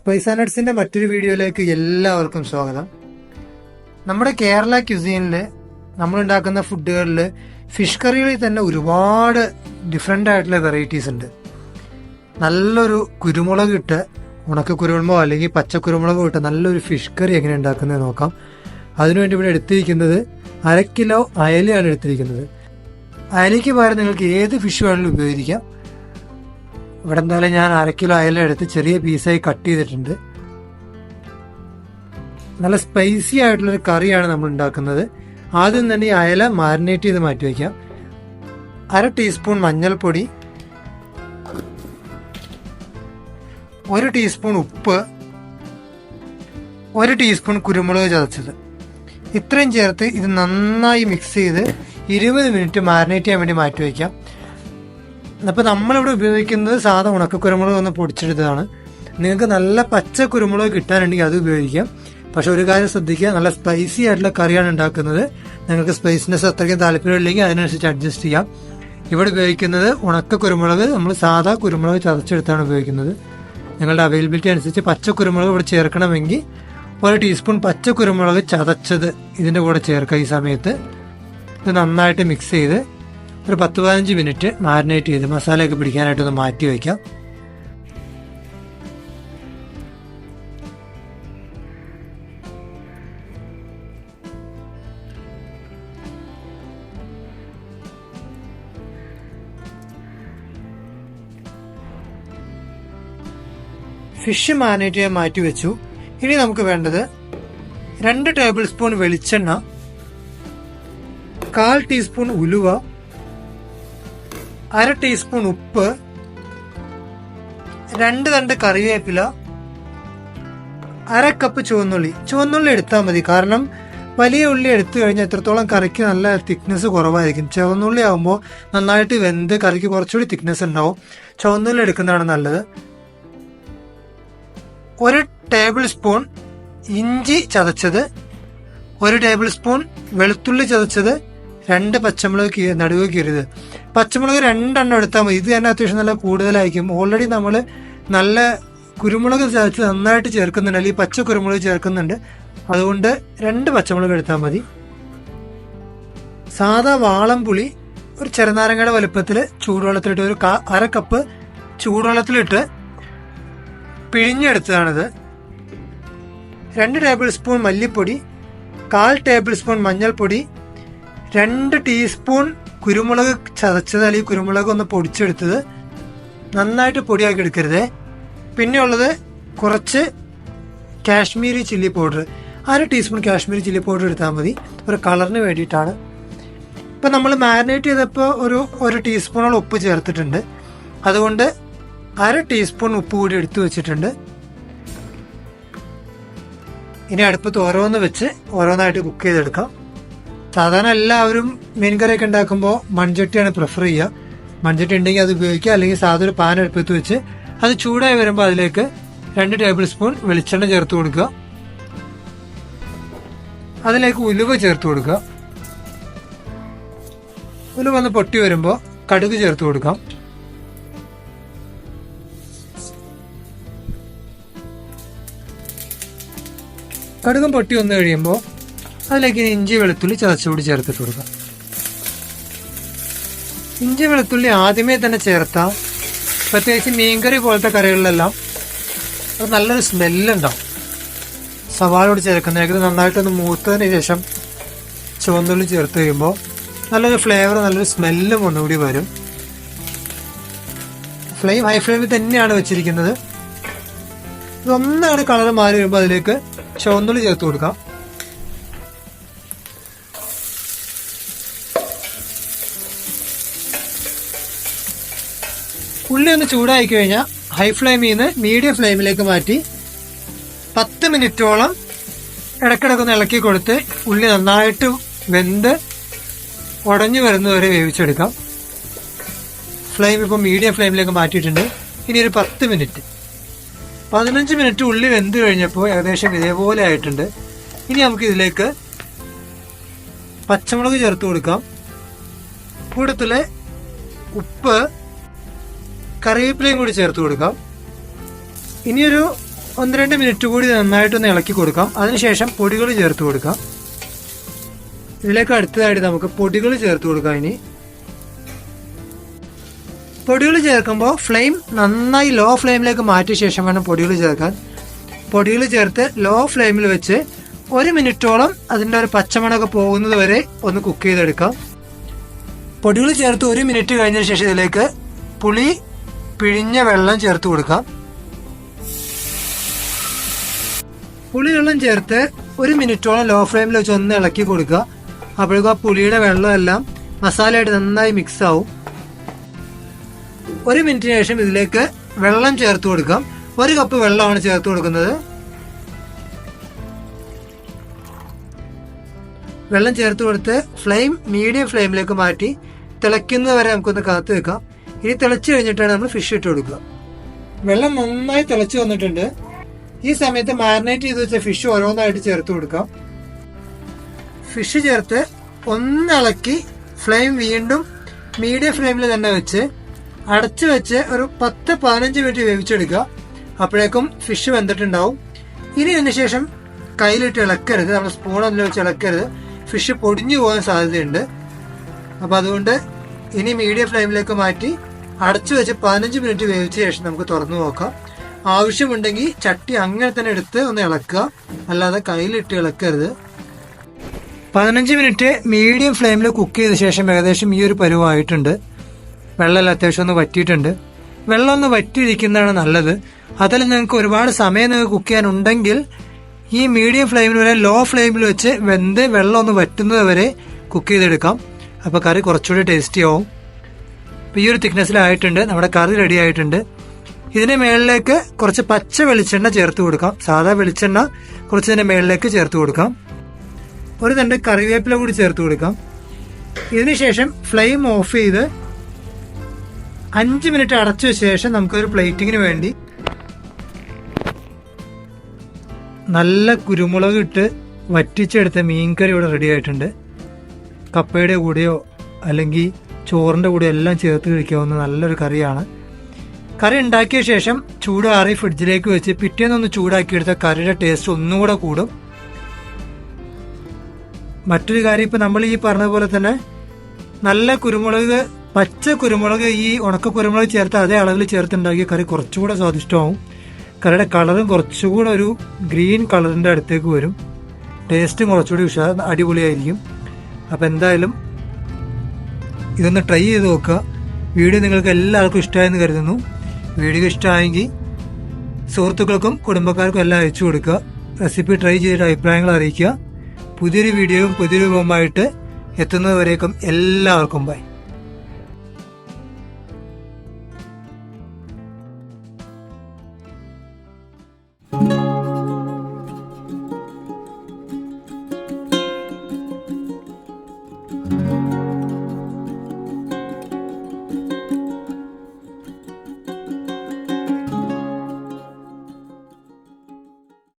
Spice and നട്ട്സിന്റെ മറ്റൊരു വീഡിയോയിലേക്ക് എല്ലാവർക്കും സ്വാഗതം. നമ്മുടെ കേരള ക്യുസീനിൽ നമ്മൾ ഉണ്ടാക്കുന്ന ഫുഡുകളിൽ ഫിഷ് കറികളിൽ തന്നെ ഒരുപാട് ഡിഫറെൻ്റ് ആയിട്ടുള്ള വെറൈറ്റീസ് ഉണ്ട്. നല്ലൊരു കുരുമുളക് ഇട്ട് ഉണക്ക കുരുമുളകോ അല്ലെങ്കിൽ പച്ച കുരുമുളകോ ഇട്ട് നല്ലൊരു ഫിഷ് കറി എങ്ങനെ ഉണ്ടാക്കുന്നത് നോക്കാം. അതിനുവേണ്ടി ഇവിടെ എടുത്തിരിക്കുന്നത് 1/2 കിലോ അയലയാണ് എടുത്തിരിക്കുന്നത്. അയലയ്ക്ക് പകരം നിങ്ങൾക്ക് ഏത് ഫിഷ് വേണമെങ്കിലും ഉപയോഗിക്കാം. ഇവിടെ എന്തായാലും ഞാൻ 1/2 കിലോ അയല എടുത്ത് ചെറിയ പീസായി കട്ട് ചെയ്തിട്ടുണ്ട്. നല്ല സ്പൈസി ആയിട്ടുള്ളൊരു കറിയാണ് നമ്മൾ ഉണ്ടാക്കുന്നത്. ആദ്യം തന്നെ ഈ അയല മാരിനേറ്റ് ചെയ്ത് മാറ്റി വയ്ക്കാം. 1/2 ടീസ്പൂൺ മഞ്ഞൾപ്പൊടി, 1 ടീസ്പൂൺ ഉപ്പ്, 1 ടീസ്പൂൺ കുരുമുളക് ചതച്ചത്, ഇത്രയും ചേർത്ത് ഇത് നന്നായി മിക്സ് ചെയ്ത് 20 മിനിറ്റ് മാരിനേറ്റ് ചെയ്യാൻ വേണ്ടി മാറ്റി വയ്ക്കാം. അപ്പോൾ നമ്മളിവിടെ ഉപയോഗിക്കുന്നത് സാധാ ഉണക്ക കുരുമുളക് ഒന്ന് പൊടിച്ചെടുത്തതാണ്. നിങ്ങൾക്ക് നല്ല പച്ച കുരുമുളക് കിട്ടാനുണ്ടെങ്കിൽ അത് ഉപയോഗിക്കാം. പക്ഷെ ഒരു കാര്യം ശ്രദ്ധിക്കുക, നല്ല സ്പൈസി ആയിട്ടുള്ള കറിയാണ് ഉണ്ടാക്കുന്നത്. നിങ്ങൾക്ക് സ്പൈസിനെസ് അത്രയ്ക്കും താല്പര്യമില്ലെങ്കിൽ അതിനനുസരിച്ച് അഡ്ജസ്റ്റ് ചെയ്യാം. ഇവിടെ ഉപയോഗിക്കുന്നത് ഉണക്ക കുരുമുളക്, നമ്മൾ സാധാ കുരുമുളക് ചതച്ചെടുത്താണ് ഉപയോഗിക്കുന്നത്. നിങ്ങളുടെ അവൈലബിലിറ്റി അനുസരിച്ച് പച്ച കുരുമുളക് ഇവിടെ ചേർക്കണമെങ്കിൽ 1 ടീസ്പൂൺ പച്ച കുരുമുളക് ചതച്ചത് ഇതിൻ്റെ കൂടെ ചേർക്കുക. ഈ സമയത്ത് ഇത് നന്നായിട്ട് മിക്സ് ചെയ്ത് ഒരു 10-15 മിനിറ്റ് മാരിനേറ്റ് ചെയ്ത് മസാലയൊക്കെ പിടിക്കാനായിട്ടൊന്ന് മാറ്റി വയ്ക്കാം. ഫിഷ് മാരിനേറ്റ് ചെയ്യാൻ മാറ്റി വെച്ചു. ഇനി നമുക്ക് വേണ്ടത് 2 ടേബിൾ സ്പൂൺ വെളിച്ചെണ്ണ, 1/4 ടീസ്പൂൺ ഉലുവ, 1/2 ടീസ്പൂൺ ഉപ്പ്, 2 തണ്ട് കറിവേപ്പില, 1/2 കപ്പ് ചുവന്നുള്ളി എടുത്താൽ മതി. കാരണം വലിയ ഉള്ളി എടുത്തു കഴിഞ്ഞാൽ എത്രത്തോളം കറിക്ക് നല്ല തിക്നെസ് കുറവായിരിക്കും. ചുവന്നുള്ളി ആകുമ്പോൾ നന്നായിട്ട് വെന്ത് കറിക്ക് കുറച്ചുകൂടി തിക്നെസ് ഉണ്ടാവും. ചുവന്നുള്ളി എടുക്കുന്നതാണ് നല്ലത്. 1 ടേബിൾ സ്പൂൺ ഇഞ്ചി ചതച്ചത്, 1 ടേബിൾ സ്പൂൺ വെളുത്തുള്ളി ചതച്ചത്, 2 പച്ചമുളക് നടുവ് കീറിയത്. പച്ചമുളക് 2 എണ്ണം എടുത്താൽ മതി. ഇത് തന്നെ അത്യാവശ്യം നല്ല കൂടുതലായിരിക്കും. ഓൾറെഡി നമ്മൾ നല്ല കുരുമുളക് ചതച്ച് നന്നായിട്ട് ചേർക്കുന്നുണ്ട്, അല്ലെങ്കിൽ പച്ച കുരുമുളക് ചേർക്കുന്നുണ്ട്. അതുകൊണ്ട് 2 പച്ചമുളക് എടുത്താൽ മതി. സാധാ വാളം പുളി ഒരു ചെറുനാരങ്ങയുടെ വലുപ്പത്തിൽ ചൂടുവെള്ളത്തിലിട്ട് 1/2 കപ്പ് ചൂടുവെള്ളത്തിലിട്ട് പിഴിഞ്ഞെടുത്തതാണിത്. 2 ടേബിൾ സ്പൂൺ മല്ലിപ്പൊടി, 1/4 ടേബിൾ സ്പൂൺ മഞ്ഞൾപ്പൊടി, 2 ടീസ്പൂൺ കുരുമുളക് ചതച്ചത് അല്ലെങ്കിൽ കുരുമുളക് ഒന്ന് പൊടിച്ചെടുത്തത്. നന്നായിട്ട് പൊടിയാക്കി എടുക്കരുത്. പിന്നെ ഉള്ളത് കുറച്ച് Kashmiri chilli powder, 1/2 teaspoon Kashmiri chilli powder എടുത്താൽ മതി. ഒരു കളറിന് വേണ്ടിയിട്ടാണ്. ഇപ്പം നമ്മൾ മാരിനേറ്റ് ചെയ്തപ്പോൾ 1 ടീസ്പൂണോളം ഉപ്പ് ചേർത്തിട്ടുണ്ട്. അതുകൊണ്ട് 1/2 ടീസ്പൂൺ ഉപ്പ് കൂടി എടുത്തു വെച്ചിട്ടുണ്ട്. ഇനി അടുപ്പത്ത് ഓരോന്ന് വെച്ച് ഓരോന്നായിട്ട് കുക്ക് ചെയ്തെടുക്കാം. സാധാരണ എല്ലാവരും മീൻ കറിയൊക്കെ ഉണ്ടാക്കുമ്പോൾ മൺചട്ടിയാണ് പ്രിഫർ ചെയ്യുക. മൺചട്ടി ഉണ്ടെങ്കിൽ അത് ഉപയോഗിക്കുക, അല്ലെങ്കിൽ സാധാ ഒരു പാൻ അടുപ്പത്ത് വെച്ച് അത് ചൂടായി വരുമ്പോൾ അതിലേക്ക് 2 ടേബിൾ സ്പൂൺ വെളിച്ചെണ്ണ ചേർത്ത് കൊടുക്കുക. അതിലേക്ക് ഉലുവ ചേർത്ത് കൊടുക്കുക. ഉലുവ ഒന്ന് പൊട്ടി വരുമ്പോൾ കടുക് ചേർത്ത് കൊടുക്കാം. കടുകും പൊട്ടി വന്നു കഴിയുമ്പോൾ അതിലേക്ക് ഇഞ്ചി വെളുത്തുള്ളി ചതച്ചുകൂടി ചേർത്തിട്ട് കൊടുക്കാം. ഇഞ്ചി വെളുത്തുള്ളി ആദ്യമേ തന്നെ ചേർത്താം. പ്രത്യേകിച്ച് മീൻകറി പോലത്തെ കറികളിലെല്ലാം അത് നല്ലൊരു സ്മെല്ലുണ്ടാവും. സവാളയോട് ചേർക്കുന്നതിലേക്ക് നന്നായിട്ടൊന്ന് മൂത്തതിന് ശേഷം ചുവന്നുള്ളി ചേർത്ത് കഴിയുമ്പോൾ നല്ലൊരു ഫ്ലേവർ, നല്ലൊരു സ്മെല്ലും ഒന്നുകൂടി വരും. ഫ്ലെയിം ഹൈ ഫ്ലെയിമിൽ തന്നെയാണ് വെച്ചിരിക്കുന്നത്. ഇതൊന്നാണ് കളർ മാറി വരുമ്പോൾ അതിലേക്ക് ചുവന്നുള്ളി ചേർത്ത് കൊടുക്കാം. ഉള്ളി ഒന്ന് ചൂടായി കഴിഞ്ഞാൽ ഹൈ ഫ്ലെയിമിൽ നിന്ന് മീഡിയം ഫ്ലെയിമിലേക്ക് മാറ്റി 10 മിനിറ്റോളം ഇടയ്ക്കിടയ്ക്കൊന്ന് ഇളക്കി കൊടുത്ത് ഉള്ളി നന്നായിട്ട് വെന്ത് ഉടഞ്ഞു വരുന്നവരെ വേവിച്ചെടുക്കാം. ഫ്ലെയിം ഇപ്പോൾ മീഡിയം ഫ്ലെയിമിലേക്ക് മാറ്റിയിട്ടുണ്ട്. ഇനി ഒരു 10 മിനിറ്റ് 15 മിനിറ്റ് ഉള്ളി വെന്ത് കഴിഞ്ഞപ്പോൾ ഏകദേശം ഇതേപോലെ ആയിട്ടുണ്ട്. ഇനി നമുക്ക് ഇതിലേക്ക് പച്ചമുളക് ചേർത്ത് കൊടുക്കാം. കൂട്ടത്തിൽ ഉപ്പ്, കറിവേപ്പിലയും കൂടി ചേർത്ത് കൊടുക്കാം. ഇനിയൊരു 1-2 മിനിറ്റ് കൂടി നന്നായിട്ടൊന്ന് ഇളക്കി കൊടുക്കാം. അതിനുശേഷം പൊടികൾ ചേർത്ത് കൊടുക്കാം. ഇതിലേക്ക് അടുത്തതായിട്ട് നമുക്ക് പൊടികൾ ചേർത്ത് കൊടുക്കാം. ഇനി പൊടികൾ ചേർക്കുമ്പോൾ ഫ്ലെയിം നന്നായി ലോ ഫ്ലെയിമിലേക്ക് മാറ്റിയ ശേഷം വേണം പൊടികൾ ചേർക്കാൻ. പൊടികൾ ചേർത്ത് ലോ ഫ്ലെയിമിൽ വെച്ച് 1 മിനിറ്റോളം അതിൻ്റെ ഒരു പച്ചമണമൊക്കെ പോകുന്നത് വരെ ഒന്ന് കുക്ക് ചെയ്തെടുക്കാം. പൊടികൾ ചേർത്ത് 1 മിനിറ്റ് കഴിഞ്ഞതിന് ശേഷം ഇതിലേക്ക് പുളി പിഴിഞ്ഞ വെള്ളം ചേർത്ത് കൊടുക്കാം. പുളി വെള്ളം ചേർത്ത് 1 മിനിറ്റോളം ലോ ഫ്ലെയിമിൽ വെച്ച് ഒന്ന് ഇളക്കി കൊടുക്കുക. അപ്പോഴേക്കും ആ പുളിയുടെ വെള്ളം എല്ലാം മസാലയായിട്ട് നന്നായി മിക്സ് ആവും. 1 മിനിറ്റിന് ശേഷം ഇതിലേക്ക് വെള്ളം ചേർത്ത് കൊടുക്കാം. 1 കപ്പ് വെള്ളമാണ് ചേർത്ത് കൊടുക്കുന്നത്. വെള്ളം ചേർത്ത് കൊടുത്ത് ഫ്ലെയിം മീഡിയം ഫ്ലെയിമിലേക്ക് മാറ്റി തിളയ്ക്കുന്നത് വരെ നമുക്കൊന്ന് കാത്തു വെക്കാം. ഇനി തിളച്ച് കഴിഞ്ഞിട്ടാണ് നമ്മൾ ഫിഷ് ഇട്ട് കൊടുക്കുക. വെള്ളം നന്നായി തിളച്ച് വന്നിട്ടുണ്ട്. ഈ സമയത്ത് മാരിനേറ്റ് ചെയ്ത് വെച്ച ഫിഷ് ഓരോന്നായിട്ട് ചേർത്ത് കൊടുക്കാം. ഫിഷ് ചേർത്ത് ഒന്നിളക്കി ഫ്ലെയിം വീണ്ടും മീഡിയം ഫ്ലെയിമിൽ തന്നെ വെച്ച് അടച്ചു വെച്ച് ഒരു 10-15 മിനിറ്റ് വേവിച്ചെടുക്കുക. അപ്പോഴേക്കും ഫിഷ് വെന്തിട്ടുണ്ടാവും. ഇനി അതിന് ശേഷം കയ്യിലിട്ട് ഇളക്കരുത്, നമ്മൾ സ്പൂണൊന്നും വെച്ച് ഇളക്കരുത്. ഫിഷ് പൊടിഞ്ഞു പോകാൻ സാധ്യതയുണ്ട്. അപ്പം അതുകൊണ്ട് ഇനി മീഡിയം ഫ്ലെയിമിലേക്ക് മാറ്റി അടച്ചു വെച്ച് 15 മിനിറ്റ് വേവിച്ച ശേഷം നമുക്ക് തുറന്നു നോക്കാം. ആവശ്യമുണ്ടെങ്കിൽ ചട്ടി അങ്ങനെ തന്നെ എടുത്ത് ഒന്ന് ഇളക്കുക, അല്ലാതെ കയ്യിലിട്ട് ഇളക്കരുത്. 15 മിനിറ്റ് മീഡിയം ഫ്ലെയിമിൽ കുക്ക് ചെയ്ത ശേഷം ഏകദേശം ഈ ഒരു പരുവായിട്ടുണ്ട്. വെള്ളമെല്ലാം അത്യാവശ്യം ഒന്ന് വറ്റിയിട്ടുണ്ട്. വെള്ളം ഒന്ന് വറ്റിയിരിക്കുന്നതാണ് നല്ലത്. അതിൽ നിങ്ങൾക്ക് ഒരുപാട് സമയം നിങ്ങൾക്ക് കുക്ക് ചെയ്യാനുണ്ടെങ്കിൽ ഈ മീഡിയം ഫ്ലെയിമിൽ വരെ ലോ ഫ്ലെയിമിൽ വെച്ച് വെന്ത് വെള്ളം ഒന്ന് വറ്റുന്നത് വരെ കുക്ക് ചെയ്തെടുക്കാം. അപ്പോൾ കറി കുറച്ചുകൂടി ടേസ്റ്റി ആവും. അപ്പോൾ ഈ ഒരു തിക്നെസ്സിലായിട്ടുണ്ട്. നമ്മുടെ കറി റെഡി ആയിട്ടുണ്ട്. ഇതിന് മുകളിലേക്ക് കുറച്ച് പച്ച വെളിച്ചെണ്ണ ചേർത്ത് കൊടുക്കാം. സാധാ വെളിച്ചെണ്ണ കുറച്ച് ഇതിൻ്റെ മുകളിലേക്ക് ചേർത്ത് കൊടുക്കാം. ഒരു തണ്ട് കറിവേപ്പില കൂടി ചേർത്ത് കൊടുക്കാം. ഇതിനുശേഷം ഫ്ലെയിം ഓഫ് ചെയ്ത് 5 മിനിറ്റ് അടച്ച ശേഷം നമുക്കൊരു പ്ലേറ്റിങ്ങിന് വേണ്ടി നല്ല കുരുമുളക് ഇട്ട് വറ്റിച്ചെടുത്ത മീൻകറി ഇവിടെ റെഡി ആയിട്ടുണ്ട്. കപ്പയുടെ കൂടെയോ അല്ലെങ്കിൽ ചോറിൻ്റെ കൂടെയോ എല്ലാം ചേർത്ത് കഴിക്കാവുന്ന നല്ലൊരു കറിയാണ്. കറി ഉണ്ടാക്കിയ ശേഷം ചൂടാറി ഫ്രിഡ്ജിലേക്ക് വെച്ച് പിറ്റേന്നൊന്ന് ചൂടാക്കിയെടുത്ത കറിയുടെ ടേസ്റ്റ് ഒന്നുകൂടെ കൂടും. മറ്റൊരു കാര്യം, ഇപ്പം നമ്മൾ ഈ പറഞ്ഞ പോലെ തന്നെ നല്ല കുരുമുളക്, പച്ച കുരുമുളക്, ഈ ഉണക്ക കുരുമുളക് ചേർത്ത് അതേ അളവിൽ ചേർത്തുണ്ടാക്കിയ കറി കുറച്ചുകൂടെ സ്വാദിഷ്ടമാവും. കറിയുടെ കളറും കുറച്ചുകൂടെ ഒരു ഗ്രീൻ കളറിൻ്റെ അടുത്തേക്ക് വരും. ടേസ്റ്റും കുറച്ചുകൂടി അടിപൊളിയായിരിക്കും. അപ്പം എന്തായാലും ഇതൊന്ന് ട്രൈ ചെയ്ത് നോക്കുക. വീഡിയോ നിങ്ങൾക്ക് എല്ലാവർക്കും ഇഷ്ടമായെന്ന് കരുതുന്നു. വീഡിയോ ഇഷ്ടമായെങ്കിൽ സുഹൃത്തുക്കൾക്കും കുടുംബക്കാർക്കും എല്ലാം അയച്ചു കൊടുക്കുക. റെസിപ്പി ട്രൈ ചെയ്തിട്ട് അഭിപ്രായങ്ങൾ അറിയിക്കുക. പുതിയൊരു വീഡിയോയും പുതിയൊരു രൂപമായിട്ട് എത്തുന്നതുവരേക്കും എല്ലാവർക്കും ബൈ.